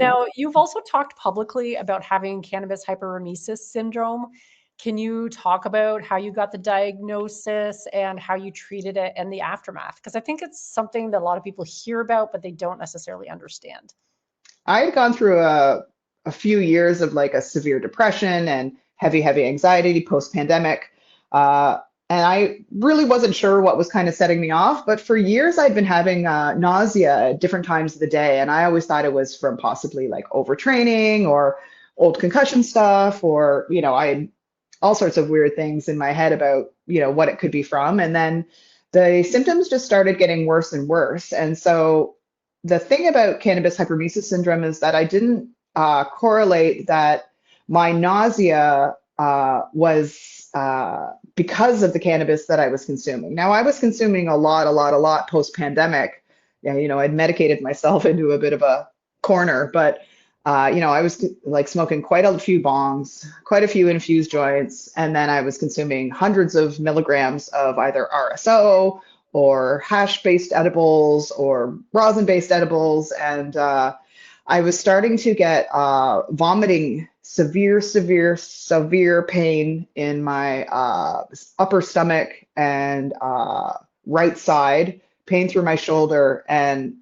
Now, you've also talked publicly about having cannabis hyperemesis syndrome. Can you talk about how you got the diagnosis and how you treated it and the aftermath? Because I think it's something that a lot of people hear about, but they don't necessarily understand. I had gone through a few years of like a severe depression and heavy anxiety post-pandemic. And I really wasn't sure what was kind of setting me off, but for years I'd been having nausea at different times of the day. And I always thought it was from possibly like overtraining or old concussion stuff, or, I had all sorts of weird things in my head about, what it could be from. And then the symptoms just started getting worse and worse. And so the thing about cannabis hyperemesis syndrome is that I didn't correlate that my nausea was because of the cannabis that I was consuming. Now, I was consuming a lot post-pandemic. Yeah, I'd medicated myself into a bit of a corner, but I was like smoking quite a few bongs, quite a few infused joints, and then I was consuming hundreds of milligrams of either RSO or hash-based edibles or rosin-based edibles, and I was starting to get vomiting, severe pain in my upper stomach and right side, pain through my shoulder, and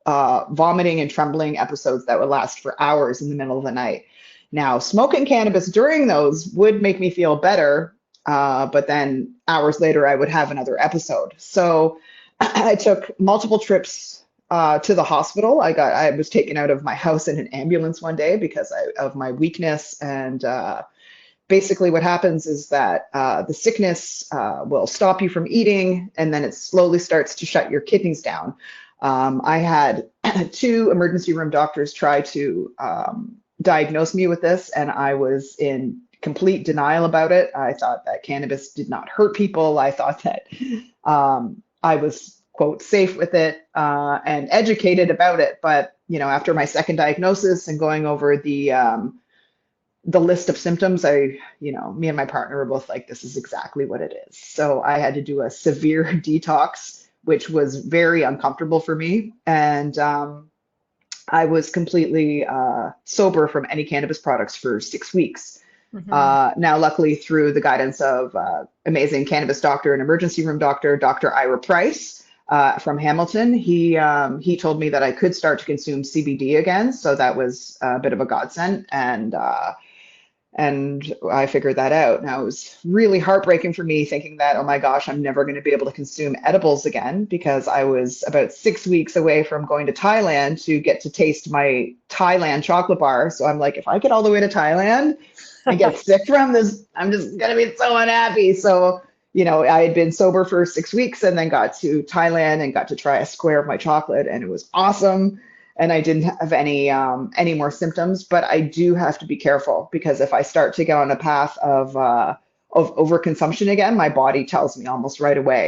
vomiting and trembling episodes that would last for hours in the middle of the night. Now, smoking cannabis during those would make me feel better, but then hours later, I would have another episode. So I took multiple trips to the hospital. I was taken out of my house in an ambulance one day because of my weakness. And basically what happens is that the sickness will stop you from eating, and then it slowly starts to shut your kidneys down. I had 2 emergency room doctors try to diagnose me with this, and I was in complete denial about it. I thought that cannabis did not hurt people. I thought that I was, quote, safe with it and educated about it. But, after my second diagnosis and going over the list of symptoms, me and my partner were both like, this is exactly what it is. So I had to do a severe detox, which was very uncomfortable for me. And I was completely sober from any cannabis products for 6 weeks. Now, luckily, through the guidance of amazing cannabis doctor and emergency room doctor, Dr. Ira Price from Hamilton, he told me that I could start to consume CBD again. So that was a bit of a godsend. And I figured that out. Now, it was really heartbreaking for me thinking that, oh my gosh, I'm never going to be able to consume edibles again, because I was about 6 weeks away from going to Thailand to get to taste my Thailand chocolate bar. So I'm like, if I get all the way to Thailand and get sick from this, I'm just going to be so unhappy. So, I had been sober for 6 weeks and then got to Thailand and got to try a square of my chocolate, and it was awesome. And I didn't have any more symptoms, but I do have to be careful, because if I start to get on a path of overconsumption again, my body tells me almost right away.